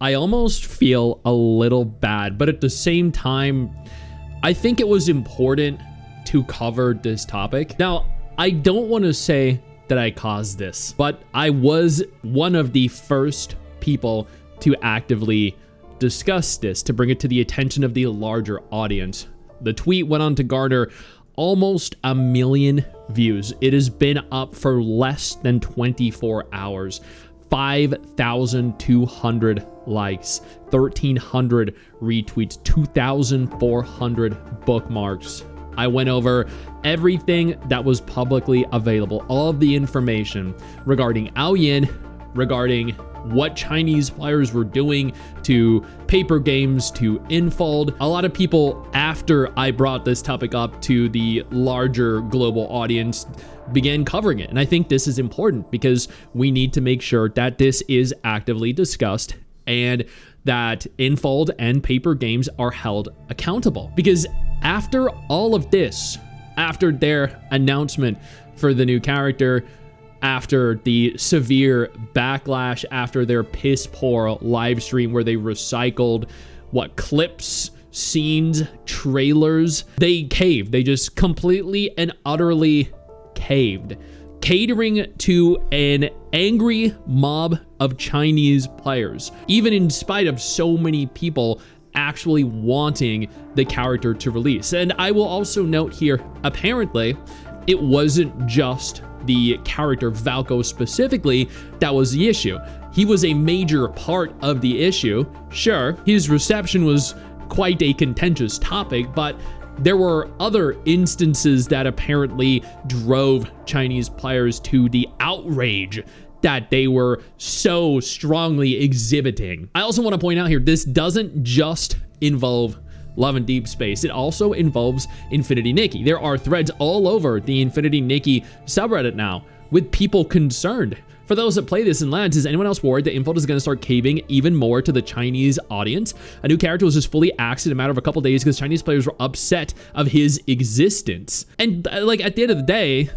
I almost feel a little bad, but at the same time, I think it was important to cover this topic. Now, I don't want to say that I caused this, but I was one of the first people to actively discuss this, to bring it to the attention of the larger audience. The tweet went on to garner almost 1 million views. It has been up for less than 24 hours. 5,200 likes, 1,300 retweets, 2,400 bookmarks. I went over everything that was publicly available, all of the information regarding Aoyin, regarding what Chinese players were doing to paper games, to Infold. A lot of people, after I brought this topic up to the larger global audience, began covering it. And I think this is important because we need to make sure that this is actively discussed and that Infold and paper games are held accountable. Because after all of this, after their announcement for the new character, after the severe backlash, after their piss poor live stream where they recycled clips, scenes, trailers, they caved. They just completely and utterly caved, catering to an angry mob of Chinese players, even in spite of so many people actually wanting the character to release. And I will also note here, apparently, it wasn't just the character Valko specifically that was the issue. He was a major part of the issue. Sure, his reception was quite a contentious topic, but there were other instances that apparently drove Chinese players to the outrage that they were so strongly exhibiting. I also want to point out here, this doesn't just involve Love and Deepspace. It also involves Infinity Nikki. There are threads all over the Infinity Nikki subreddit now with people concerned. For those that play this in LANs, is anyone else worried that Infold is going to start caving even more to the Chinese audience? A new character was just fully axed in a matter of a couple days because Chinese players were upset of his existence. And like at the end of the day,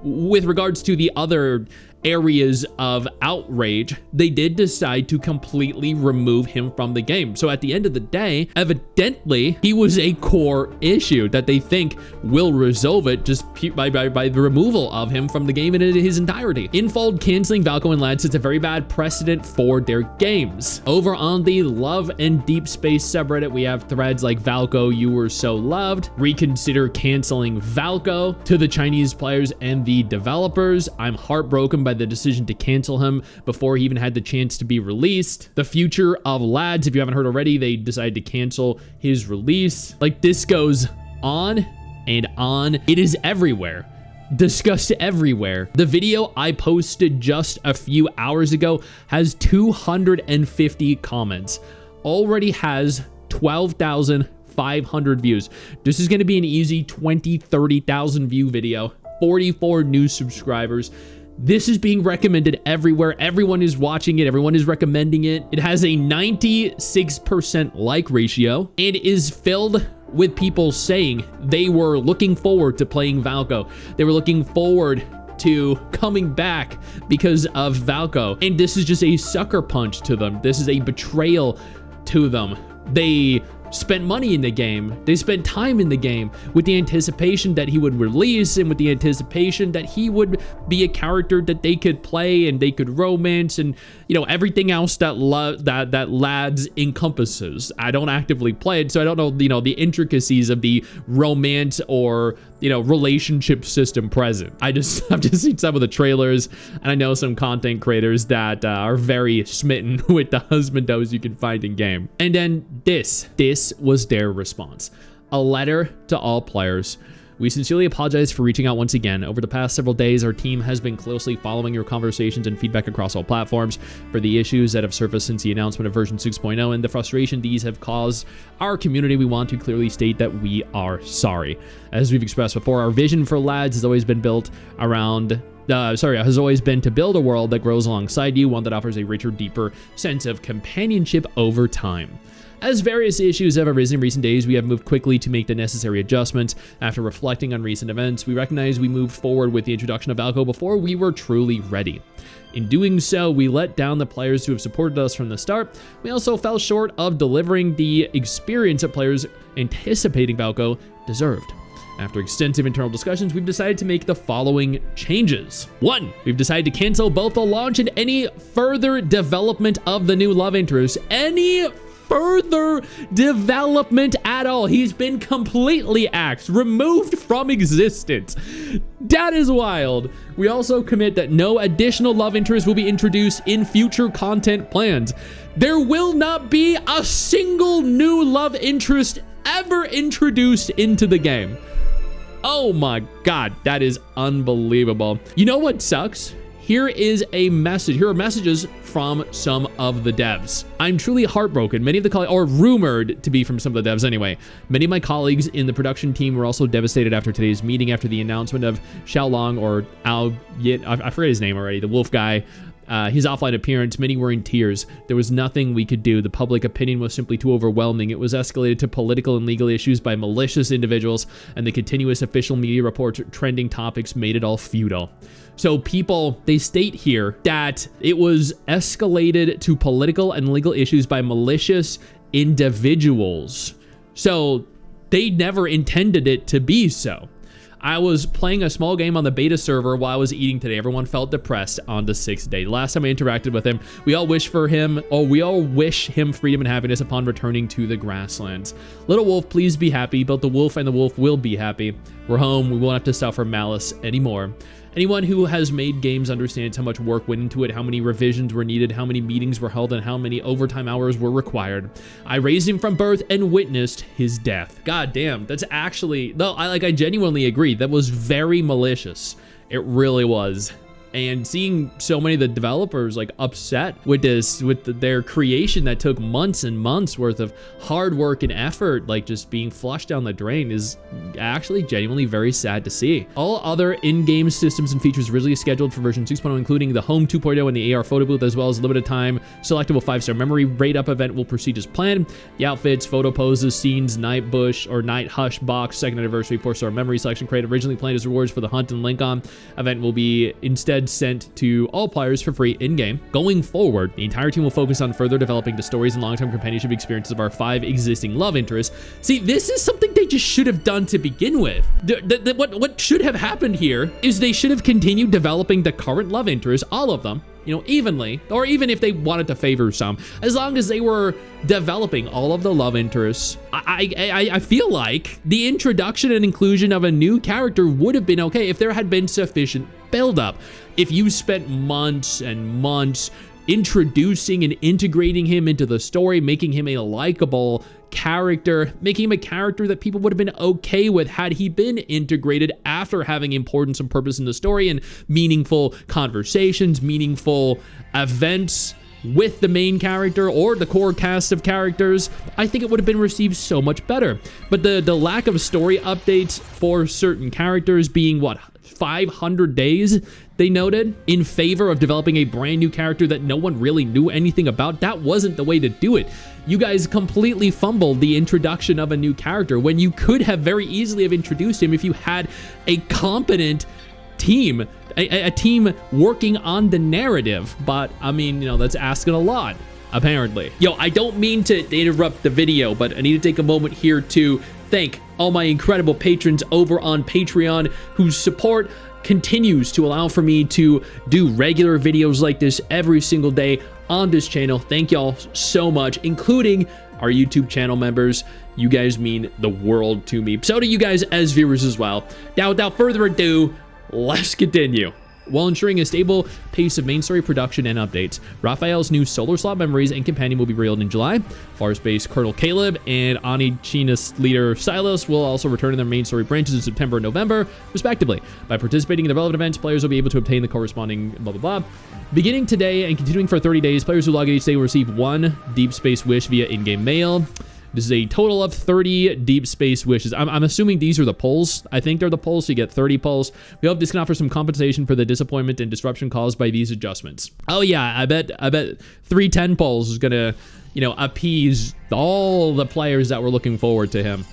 with regards to the other areas of outrage, they did decide to completely remove him from the game. So at the end of the day, evidently, he was a core issue that they think will resolve it just by the removal of him from the game in his entirety. Infold canceling Valko and Lad sets a very bad precedent for their games. Over on the Love and Deepspace subreddit, we have threads like Valko, you were so loved. Reconsider canceling Valko. To the Chinese players and the developers, I'm heartbroken by the decision to cancel him before he even had the chance to be released. The future of Lads, if you haven't heard already, they decided to cancel his release. Like, this goes on and on. It is everywhere. Discussed everywhere. The video I posted just a few hours ago has 250 comments. Already has 12,500 views. This is going to be an easy 20-30,000 view video. 44 new subscribers. This is being recommended everywhere. Everyone is watching it. Everyone is recommending it. It has a 96% like ratio and is filled with people saying they were looking forward to playing Valko. They were looking forward to coming back because of Valko. And this is just a sucker punch to them. This is a betrayal to them. They spent money in the game. They spent time in the game with the anticipation that he would release and with the anticipation that he would be a character that they could play and they could romance and, you know, everything else that that Lads encompasses. I don't actively play it, so I don't know, you know, the intricacies of the romance or, you know, relationship system present. I've just seen some of the trailers, and I know some content creators that are very smitten with the husbandos you can find in game. And then this was their response. A letter to all players. We sincerely apologize for reaching out once again. Over the past several days, our team has been closely following your conversations and feedback across all platforms. For the issues that have surfaced since the announcement of version 6.0 and the frustration these have caused our community, we want to clearly state that we are sorry. As we've expressed before, our vision for Lads has always been built around has always been to build a world that grows alongside you, one that offers a richer, deeper sense of companionship over time. As various issues have arisen in recent days, we have moved quickly to make the necessary adjustments. After reflecting on recent events, we recognize we moved forward with the introduction of Valko before we were truly ready. In doing so, we let down the players who have supported us from the start. We also fell short of delivering the experience that players anticipating Valko deserved. After extensive internal discussions, we've decided to make the following changes. 1. We've decided to cancel both the launch and any further development of the new love interest. Any further development at all. He's been completely axed, removed from existence. That is wild. We also commit that no additional love interest will be introduced in future content plans. There will not be a single new love interest ever introduced into the game. Oh my God, that is unbelievable. You know what sucks? Here is a message. Here are messages from some of the devs. I'm truly heartbroken. Many of the colleagues, or rumored to be from some of the devs anyway. Many of my colleagues in the production team were also devastated after today's meeting after the announcement of Xiaolong or Ao Yit, I forget his name already, the wolf guy. His offline appearance, many were in tears. There was nothing we could do. The public opinion was simply too overwhelming. It was escalated to political and legal issues by malicious individuals, and the continuous official media reports trending topics made it all futile. So people, they state here that it was escalated to political and legal issues by malicious individuals. So they never intended it to be so. I was playing a small game on the beta server while I was eating today. Everyone felt depressed on the 6th day. The last time I interacted with him, we all wish him freedom and happiness upon returning to the grasslands. Little wolf, please be happy. Both the wolf and the wolf will be happy. We're home. We won't have to suffer malice anymore. Anyone who has made games understands how much work went into it, how many revisions were needed, how many meetings were held, and how many overtime hours were required. I raised him from birth and witnessed his death. God damn, that's actually, no, I genuinely agree. That was very malicious. It really was. And seeing so many of the developers like upset with this, with their creation that took months and months worth of hard work and effort, like just being flushed down the drain, is actually genuinely very sad to see. All other in-game systems and features originally scheduled for version 6.0, including the Home 2.0 and the AR photo booth, as well as limited time selectable 5-star memory rate up event will proceed as planned. The outfits, photo poses, scenes, night bush or night hush box, 2nd anniversary 4-star memory selection crate originally planned as rewards for the Hunt and Lincoln event will be instead sent to all players for free in-game. Going forward, the entire team will focus on further developing the stories and long-term companionship experiences of our 5 existing love interests. See, this is something they just should have done to begin with. What should have happened here is they should have continued developing the current love interests, all of them, you know, evenly, or even if they wanted to favor some, as long as they were developing all of the love interests. I feel like the introduction and inclusion of a new character would have been okay if there had been sufficient build-up. If you spent months and months introducing and integrating him into the story, making him a likable character, making him a character that people would have been okay with had he been integrated after having importance and purpose in the story and meaningful conversations, meaningful events with the main character or the core cast of characters, I think it would have been received so much better. But the lack of story updates for certain characters being, what, 500 days, they noted, in favor of developing a brand new character that no one really knew anything about, that wasn't the way to do it. You guys completely fumbled the introduction of a new character when you could have very easily have introduced him if you had a competent team, a team working on the narrative. But I mean, you know, that's asking a lot, apparently. Yo, I don't mean to interrupt the video, but I need to take a moment here to thank all my incredible patrons over on Patreon whose support continues to allow for me to do regular videos like this every single day on this channel. Thank y'all so much, including our YouTube channel members. You guys mean the world to me. So do you guys as viewers as well. Now, without further ado, let's continue. While ensuring a stable pace of main story production and updates, Raphael's new solar slot memories and companion will be revealed in July. Far-Space Colonel Caleb and Onichina's leader Silas will also return in their main story branches in September and November, respectively. By participating in the relevant events, players will be able to obtain the corresponding blah blah blah. Beginning today and continuing for 30 days, players who log in each day will receive 1 Deepspace wish via in-game mail. This is a total of 30 Deepspace wishes. I'm assuming these are the polls. I think they're the polls, so you get 30 polls. We hope this can offer some compensation for the disappointment and disruption caused by these adjustments. Oh yeah, I bet 310 polls is gonna you know, appease all the players that were looking forward to him.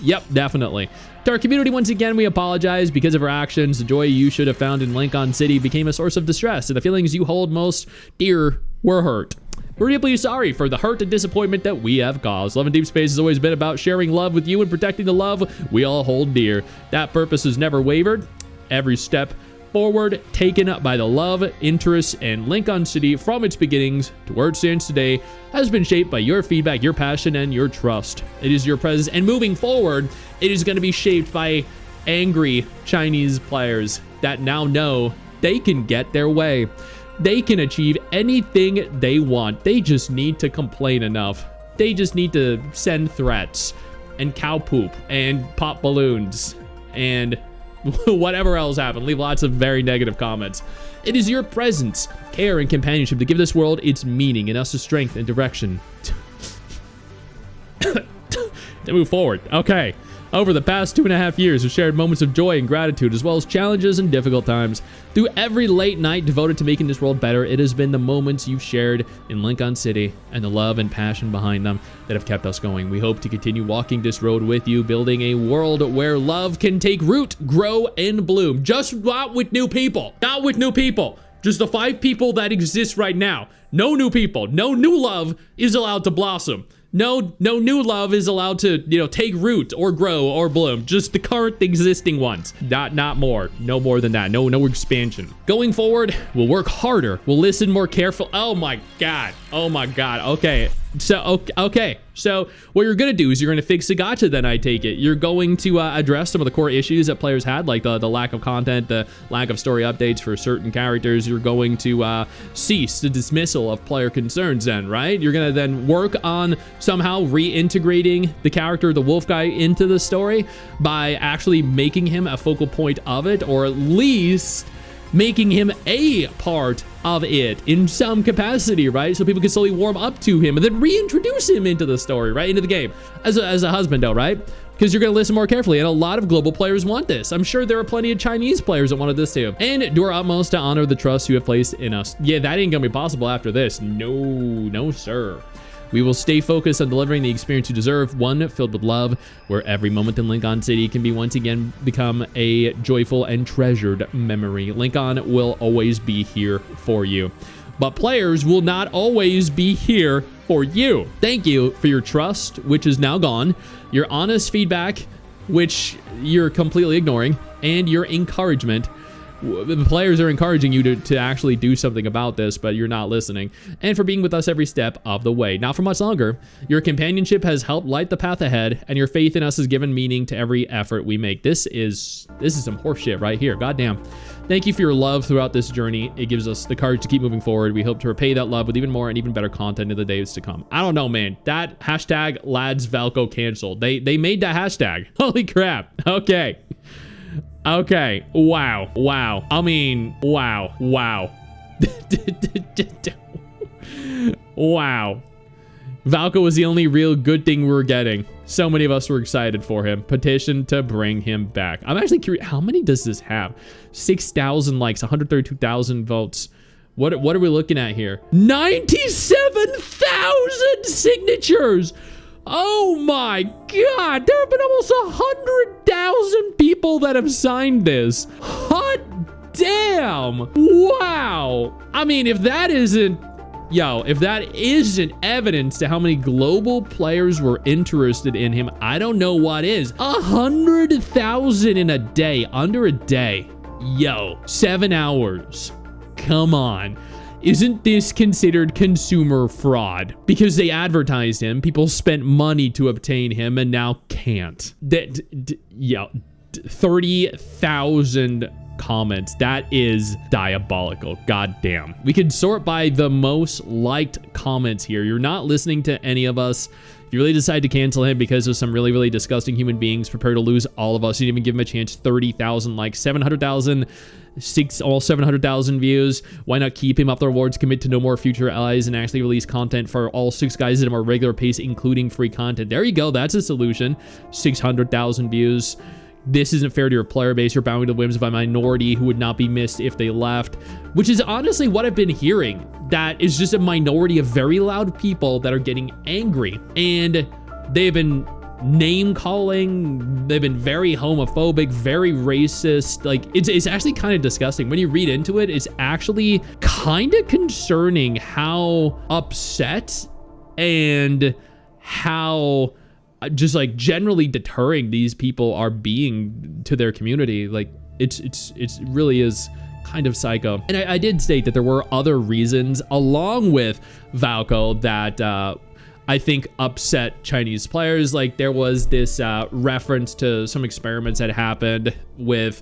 Yep, definitely. To our community, once again, we apologize. Because of our actions, the joy you should have found in Lincoln City became a source of distress, and the feelings you hold most dear were hurt. We're deeply sorry for the hurt and disappointment that we have caused. Love and Deep Space has always been about sharing love with you and protecting the love we all hold dear. That purpose has never wavered. Every step forward taken by the love, interest, and Lincoln City from its beginnings to where it stands today has been shaped by your feedback, your passion, and your trust. It is your presence, and moving forward, it is going to be shaped by angry Chinese players that now know they can get their way. They can achieve anything they want. They just need to complain enough. They just need to send threats and cow poop and pop balloons and whatever else happened. Leave lots of very negative comments. It is your presence, care, and companionship to give this world its meaning and us the strength and direction to move forward. Okay. Over the past 2.5 years, we've shared moments of joy and gratitude, as well as challenges and difficult times. Through every late night devoted to making this world better, it has been the moments you've shared in Lincoln City and the love and passion behind them that have kept us going. We hope to continue walking this road with you, building a world where love can take root, grow, and bloom. Just not with new people. Not with new people. Just the 5 people that exist right now. No new people. No new love is allowed to blossom. No new love is allowed to, you know, take root or grow or bloom. Just the current existing ones. Not more. No more than that. No expansion. Going forward, we'll work harder. We'll listen more careful. Oh my God. Oh my God. Okay. So what you're gonna do is you're gonna fix the gacha, then I take it. You're going to address some of the core issues that players had, like the lack of content, the lack of story updates for certain characters. You're going to cease the dismissal of player concerns then, right? You're gonna then work on somehow reintegrating the character, the wolf guy, into the story by actually making him a focal point of it, or at least making him a part of it in some capacity, right? So people can slowly warm up to him and then reintroduce him into the story, right? Into the game as a husband, though, right? Because you're going to listen more carefully, and a lot of global players want this. I'm sure there are plenty of Chinese players that wanted this too. And do our utmost to honor the trust you have placed in us. Yeah, that ain't going to be possible after this. No, sir. We will stay focused on delivering the experience you deserve, one filled with love, where every moment in Lincoln City can be once again become a joyful and treasured memory. Lincoln will always be here for you, but players will not always be here for you. Thank you for your trust, which is now gone, your honest feedback, which you're completely ignoring, and your encouragement. The players are encouraging you to actually do something about this, but you're not listening. And for being with us every step of the way. Not for much longer. Your companionship has helped light the path ahead, and your faith in us has given meaning to every effort we make. This is some horseshit right here. Goddamn. Thank you for your love throughout this journey. It gives us the courage to keep moving forward. We hope to repay that love with even more and even better content in the days to come. I don't know, man. That hashtag lads Valko canceled. They made that hashtag. Holy crap. Okay. Wow. I mean, wow. Wow. Valko was the only real good thing we were getting. So many of us were excited for him. Petition to bring him back. I'm actually curious, how many does this have? 6,000 likes, 132,000 votes. What are we looking at here? 97,000 signatures. Oh my God, there have been almost 100,000 people that have signed this. Hot damn. Wow. I mean, if that isn't evidence to how many global players were interested in him, I don't know what is. 100,000 in a day, under a day. Yo, 7 hours. Come on. Isn't this considered consumer fraud? Because they advertised him, people spent money to obtain him, and now can't. 30,000 comments. That is diabolical. God damn. We could sort by the most liked comments here. You're not listening to any of us. If you really decide to cancel him because of some really disgusting human beings, prepare to lose all of us. You didn't even give him a chance. 30,000 likes, 700,000 almost 700,000 views. Why not keep him up the rewards, commit to no more future allies, and actually release content for all 6 guys at a more regular pace, including free content? There you go. That's a solution. 600,000 views. this isn't fair to your player base. You're bowing to the whims of a minority who would not be missed if they left, which is honestly what I've been hearing. That is just a minority of very loud people that are getting angry, and they've been name calling, they've been very homophobic, very racist. Like, it's actually kind of disgusting. When you read into it, it's actually kind of concerning how upset and how just like generally deterring these people are being to their community. Like, it really is kind of psycho. And I did state that there were other reasons along with Valco that I think upset Chinese players. Like, there was this reference to some experiments that happened with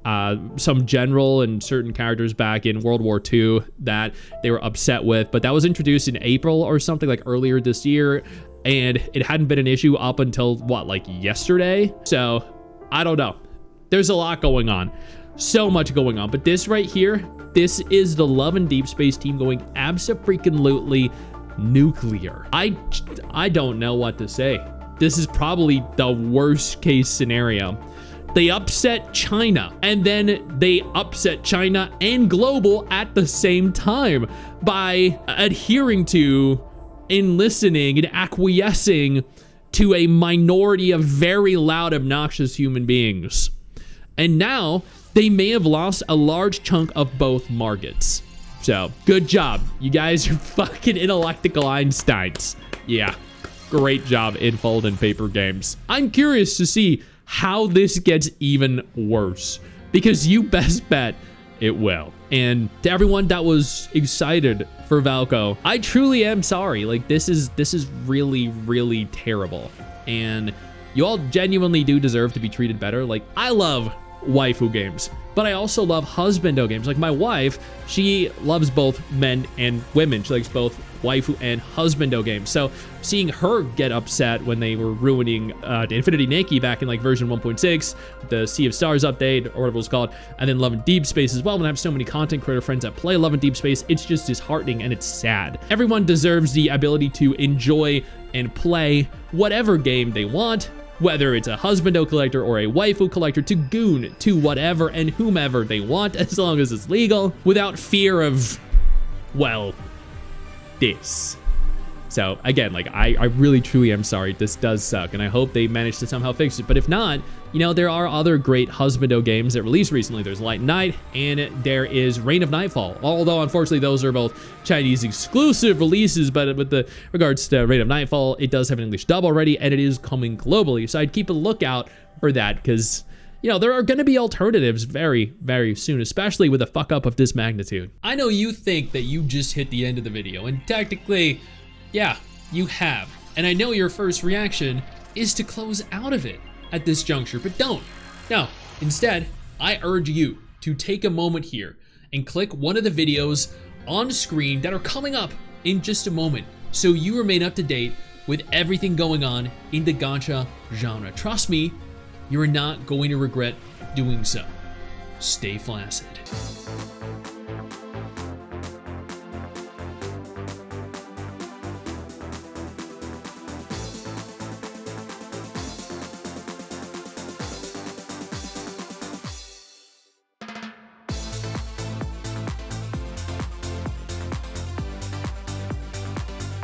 some general and certain characters back in World War II that they were upset with, but that was introduced in April or something, like earlier this year, and it hadn't been an issue up until what, like yesterday? So I don't know. There's a lot going on. So much going on. But this right here, this is the Love and Deepspace team going abso-freaking-lutely nuclear. I don't know what to say. This is probably the worst case scenario. They upset China, and then they upset China and global at the same time by adhering to and listening and acquiescing to a minority of very loud, obnoxious human beings. And now they may have lost a large chunk of both markets. So, good job. You guys are fucking intellectual Einsteins. Yeah, great job, Infold and Paper Games. I'm curious to see how this gets even worse, because you best bet it will. And to everyone that was excited for Valco, I truly am sorry. Like, this is really, really terrible. And you all genuinely do deserve to be treated better. Like, I love waifu games, but I also love husbando games. Like, my wife, she loves both men and women. She likes both waifu and husbando games. So seeing her get upset when they were ruining the Infinity Nikki back in like version 1.6, the Sea of Stars update, or whatever it was called, and then Love and Deepspace as well, when I have so many content creator friends that play Love and Deepspace, it's just disheartening and it's sad. Everyone deserves the ability to enjoy and play whatever game they want, whether it's a husbando collector or a waifu collector, to goon to whatever and whomever they want, as long as it's legal, without fear of, well, this. So again, like, I really truly am sorry. This does suck, and I hope they manage to somehow fix it. But if not, you know, there are other great husbando games that released recently. There's Light and Night, and there is Reign of Nightfall. Although, unfortunately, those are both Chinese exclusive releases, but with the regards to Reign of Nightfall, it does have an English dub already, and it is coming globally. So I'd keep a lookout for that, because, you know, there are going to be alternatives very, very soon, especially with a fuck up of this magnitude. I know you think that you just hit the end of the video, and technically, yeah, you have. And I know your first reaction is to close out of it at this juncture, but don't. No, instead, I urge you to take a moment here and click one of the videos on screen that are coming up in just a moment, so you remain up to date with everything going on in the gacha genre. Trust me, you are not going to regret doing so. Stay flaccid.